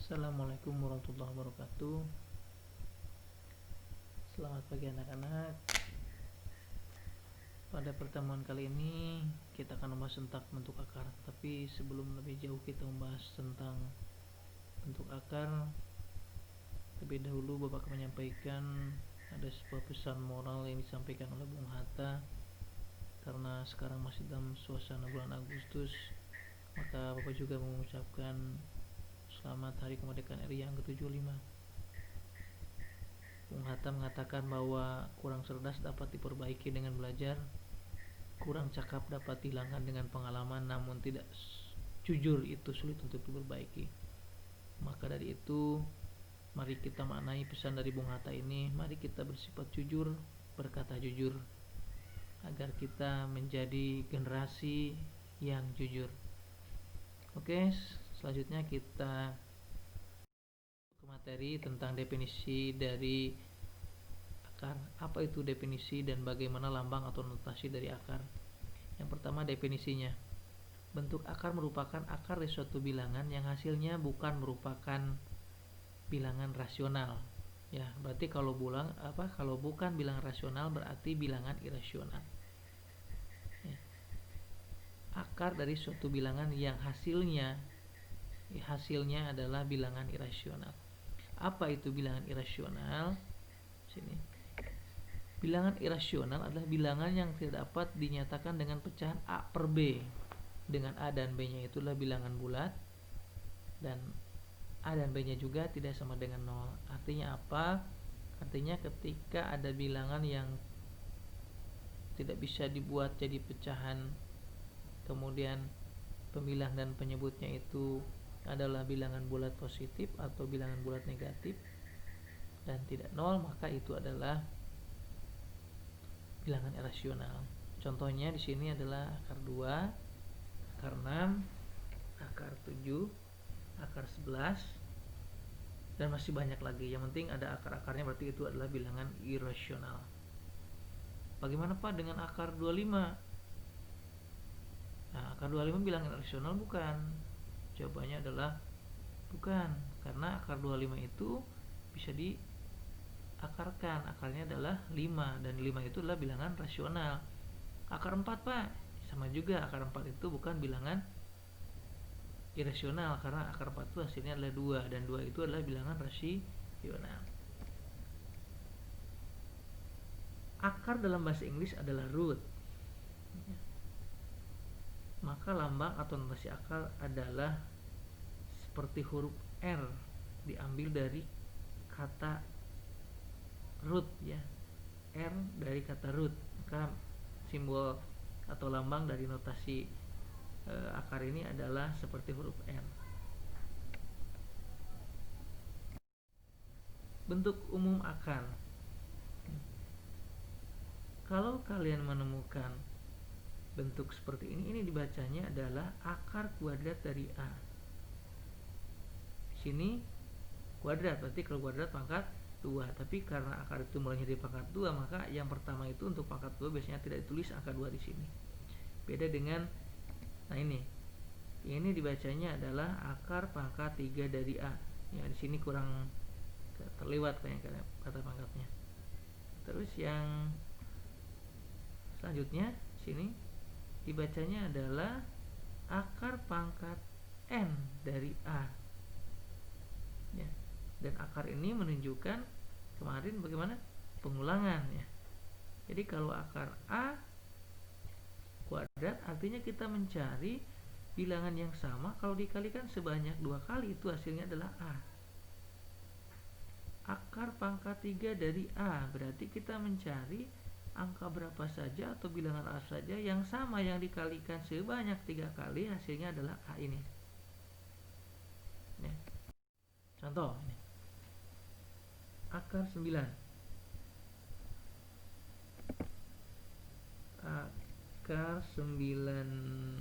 Assalamualaikum warahmatullahi wabarakatuh. Selamat pagi anak-anak. Pada pertemuan kali ini kita akan membahas tentang bentuk akar. Tapi sebelum lebih jauh kita membahas tentang bentuk akar, terlebih dahulu Bapak akan menyampaikan ada sebuah pesan moral yang disampaikan oleh Bung Hatta. Karena sekarang masih dalam suasana bulan Agustus, maka Bapak juga mengucapkan selamat Hari Kemerdekaan RI yang ke-75. Bung Hatta mengatakan bahwa kurang cerdas dapat diperbaiki dengan belajar, kurang cakap dapat dihilangkan dengan pengalaman, namun tidak jujur itu sulit untuk diperbaiki. Maka dari itu, mari kita maknai pesan dari Bung Hatta ini. Mari kita bersifat jujur, berkata jujur, agar kita menjadi generasi yang jujur. Oke, selanjutnya kita materi tentang definisi dari akar. Apa itu definisi dan bagaimana lambang atau notasi dari akar? Yang pertama, definisinya. Bentuk akar merupakan akar dari suatu bilangan yang hasilnya bukan merupakan bilangan rasional. Ya, berarti kalau bukan bilangan rasional berarti bilangan irasional. Ya. Akar dari suatu bilangan yang hasilnya adalah bilangan irasional. Apa itu bilangan irasional? Sini. Bilangan irasional adalah bilangan yang tidak dapat dinyatakan dengan pecahan A per B. Dengan A dan B-nya itulah bilangan bulat, dan A dan B-nya juga tidak sama dengan 0. Artinya apa? Artinya ketika ada bilangan yang tidak bisa dibuat jadi pecahan, kemudian pemilah dan penyebutnya itu adalah bilangan bulat positif atau bilangan bulat negatif dan tidak 0, maka itu adalah bilangan irasional. Contohnya di sini adalah akar 2, akar 6, akar 7, akar 11, dan masih banyak lagi. Yang penting ada akar-akarnya, berarti itu adalah bilangan irasional. Bagaimana Pak dengan akar 25? Nah, akar 25 bilangan irasional bukan? Jawabannya adalah bukan, karena akar 25 itu bisa diakarkan. Akarnya adalah 5, dan 5 itu adalah bilangan rasional. Akar 4 Pak, sama juga, akar 4 itu bukan bilangan irasional, karena akar 4 itu hasilnya adalah 2, dan 2 itu adalah bilangan rasional. Akar dalam bahasa Inggris adalah root. Maka lambang atau notasi akar adalah seperti huruf R, diambil dari kata root, ya. R dari kata root. Maka simbol atau lambang dari notasi akar ini adalah seperti huruf R. Bentuk umum akar. Kalau kalian menemukan bentuk seperti ini dibacanya adalah akar kuadrat dari A. Di sini kuadrat, berarti kalau kuadrat pangkat 2. Tapi karena akar itu mulainya dari pangkat 2, maka yang pertama itu untuk pangkat 2 biasanya tidak ditulis angka 2 di sini. Beda dengan ini dibacanya adalah akar pangkat 3 dari A. Ya, di sini kurang terlewat kayaknya kata pangkatnya. Terus yang selanjutnya sini dibacanya adalah akar pangkat N dari A, ya. Dan akar ini menunjukkan kemarin bagaimana pengulangan, ya. Jadi kalau akar A kuadrat artinya kita mencari bilangan yang sama, kalau dikalikan sebanyak 2 kali itu hasilnya adalah A. Akar pangkat 3 dari A berarti kita mencari angka berapa saja atau bilangan A saja yang sama yang dikalikan sebanyak 3 kali, hasilnya adalah A ini. Ya. Contoh ini. Akar 9. Akar 9.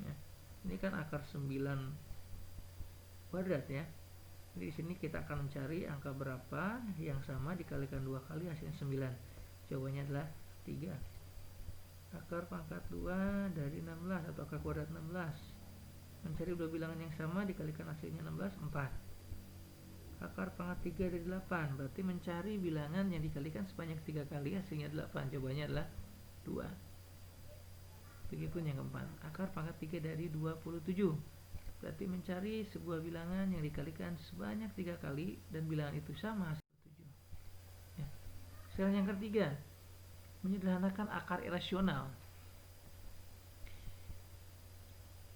Ya. Ini kan akar 9 kuadrat, ya. Jadi di sini kita akan mencari angka berapa yang sama dikalikan 2 kali, hasilnya 9. Jawabannya adalah 3. Akar pangkat 2 dari 16 atau akar kuadrat 16. Mencari dua bilangan yang sama dikalikan hasilnya 16, 4. Akar pangkat 3 dari 8, berarti mencari bilangan yang dikalikan sebanyak 3 kali hasilnya 8. Jawabannya adalah 2. Begitupun yang keempat, akar pangkat 3 dari 27, berarti mencari sebuah bilangan yang dikalikan sebanyak 3 kali dan bilangan itu sama hasil 7. Ya. Sekarang yang ketiga, menyederhanakan akar irasional.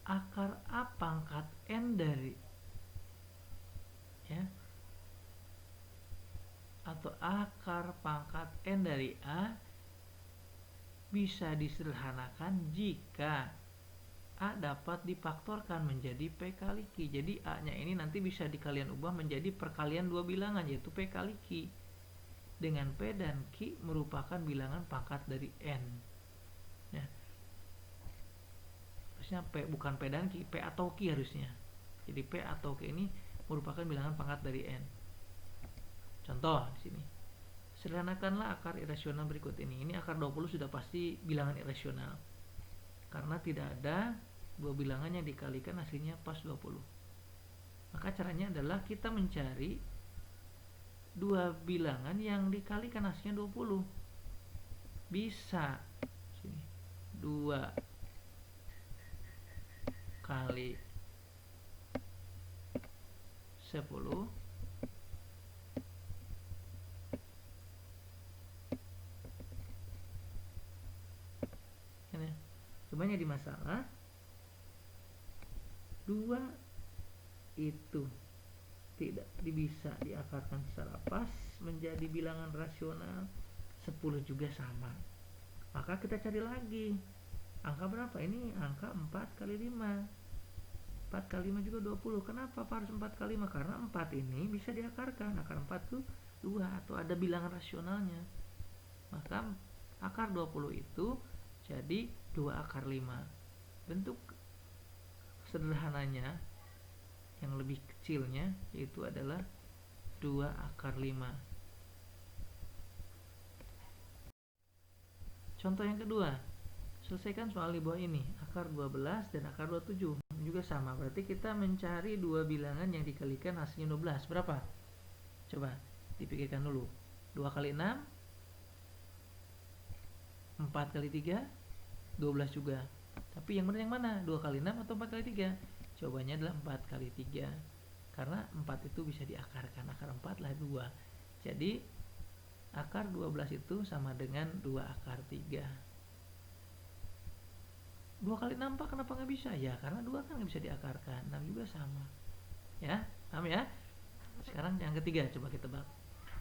Akar A pangkat N dari atau akar pangkat N dari A bisa disederhanakan jika A dapat difaktorkan menjadi P kali Q. Jadi A nya ini nanti bisa dikalian ubah menjadi perkalian dua bilangan, yaitu P kali Q, dengan P dan Q merupakan bilangan pangkat dari N. Ya. Harusnya P, bukan P dan Q, P atau Q harusnya. Jadi P atau Q ini merupakan bilangan pangkat dari N. Contoh di sini. Sederhanakanlah akar irasional berikut ini. Ini akar 20 sudah pasti bilangan irasional. Karena tidak ada dua bilangan yang dikalikan hasilnya pas 20. Maka caranya adalah kita mencari dua bilangan yang dikalikan hasilnya 20. Bisa sini 2 kali 10 sebenarnya di masalah 2 itu tidak bisa diakarkan secara pas menjadi bilangan rasional, 10 juga sama. Maka kita cari lagi angka berapa. Ini angka 4 kali 5. 4 kali 5 juga 20. Kenapa harus 4 kali 5? Karena 4 ini bisa diakarkan. Akar 4 itu 2 atau ada bilangan rasionalnya. Maka akar 20 itu jadi 2 akar 5. Bentuk sederhananya yang lebih kecilnya yaitu adalah 2 akar 5. Contoh yang kedua, selesaikan soal di bawah ini. Akar 12 dan akar 27 juga sama. Berarti kita mencari dua bilangan yang dikalikan hasilnya 12. Berapa? Coba dipikirkan dulu. 2 kali 6, 4 kali 3, 12 juga. Tapi yang benar yang mana? 2 kali 6 atau 4 kali 3? Jawabannya adalah 4 kali 3. Karena 4 itu bisa diakarkan. Akar 4 lah 2. Jadi akar 12 itu sama dengan 2 akar 3. 2 kali 6 Pak, kenapa nggak bisa? Ya karena 2 kan nggak bisa diakarkan. 6 juga sama. Ya, paham ya? Sekarang yang ketiga, coba kita tebak.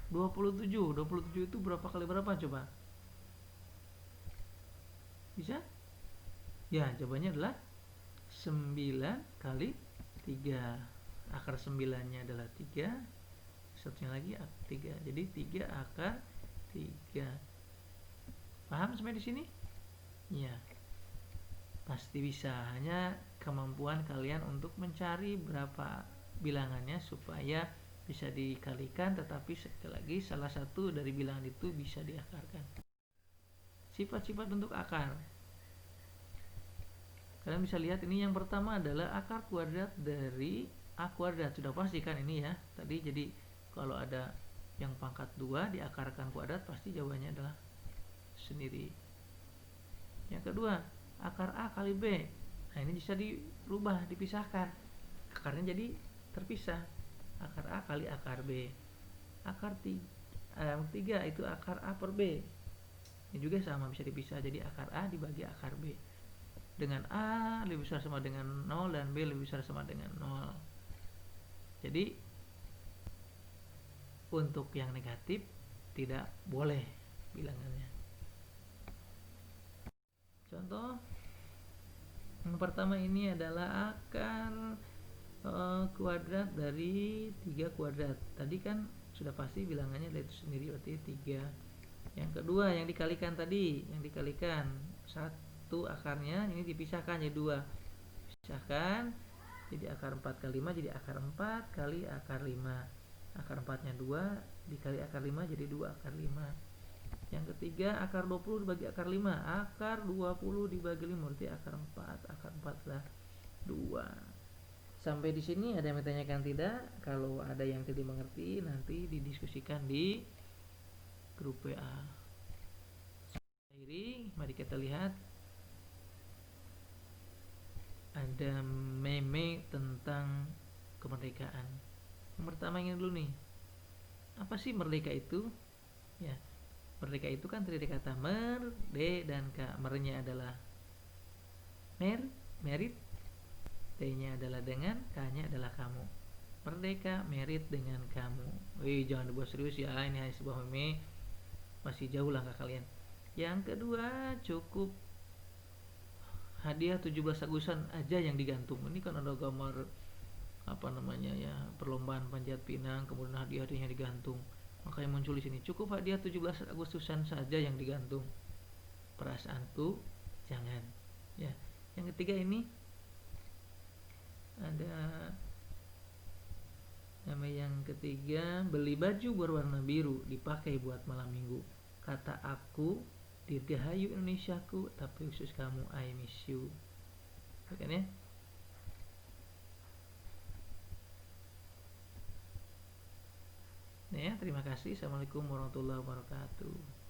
27. 27 itu berapa kali berapa coba? Bisa? Ya, jawabannya adalah 9 kali 3. Akar 9-nya adalah 3. Satunya lagi 3. Jadi 3 akar 3. Paham sampai di sini? Ya. Pasti bisa. Hanya kemampuan kalian untuk mencari berapa bilangannya supaya bisa dikalikan, tetapi sekali lagi salah satu dari bilangan itu bisa diakarkan. Sifat-sifat bentuk akar. Kalian bisa lihat ini yang pertama adalah akar kuadrat dari A kuadrat. Sudah pasti kan ini ya. Tadi jadi kalau ada yang pangkat 2 diakarkan kuadrat pasti jawabannya adalah sendiri. Yang kedua, akar A kali B. Nah ini bisa dirubah, dipisahkan. Akarnya jadi terpisah. Akar A kali akar B. Akar 3 itu akar A per B. Ini juga sama, bisa dipisah. Jadi akar A dibagi akar B. Dengan A lebih besar sama dengan 0 dan B lebih besar sama dengan 0. Jadi untuk yang negatif tidak boleh bilangannya. Contoh yang pertama ini adalah akar kuadrat dari 3 kuadrat. Tadi kan sudah pasti bilangannya dari itu sendiri, berarti 3. Yang kedua yang dikalikan tadi, yang dikalikan 1 akarnya ini dipisahkan jadi 2. Pisahkan jadi akar 4 kali 5 jadi akar 4 kali akar 5. Akar 4 nya 2 dikali akar 5 jadi 2 akar 5. Yang ketiga akar 20 dibagi akar 5. Akar 20 dibagi 5 berarti akar 4. Akar 4 adalah 2. Sampai di sini ada yang ditanyakan tidak? Kalau ada yang tidak mengerti nanti didiskusikan di grup WA. Akhiri, mari kita lihat ada meme tentang kemerdekaan. Yang pertama ini dulu nih. Apa sih merdeka itu? Ya, merdeka itu kan terdiri dari kata merde dan ka. Mernya adalah merit, T-nya adalah dengan, K-nya adalah kamu. Merdeka, merit dengan kamu. Wih, jangan dibuat serius ya, ini hanya sebuah meme. Masih jauh lah ke kalian. Yang kedua, cukup hadiah 17 Agustusan aja yang digantung. Ini kan ada gambar apa namanya ya, perlombaan panjat pinang, kemudian hadiah-hadiahnya digantung. Makanya muncul di sini, cukup hadiah 17 Agustusan saja yang digantung. Perasaanku jangan. Ya. Yang ketiga ini ada nama yang ketiga, beli baju berwarna biru dipakai buat malam minggu. Kata aku, dirgahayu Indonesiaku, tapi khusus kamu, I miss you. Oke ya? Nah ya, terima kasih. Assalamualaikum warahmatullahi wabarakatuh.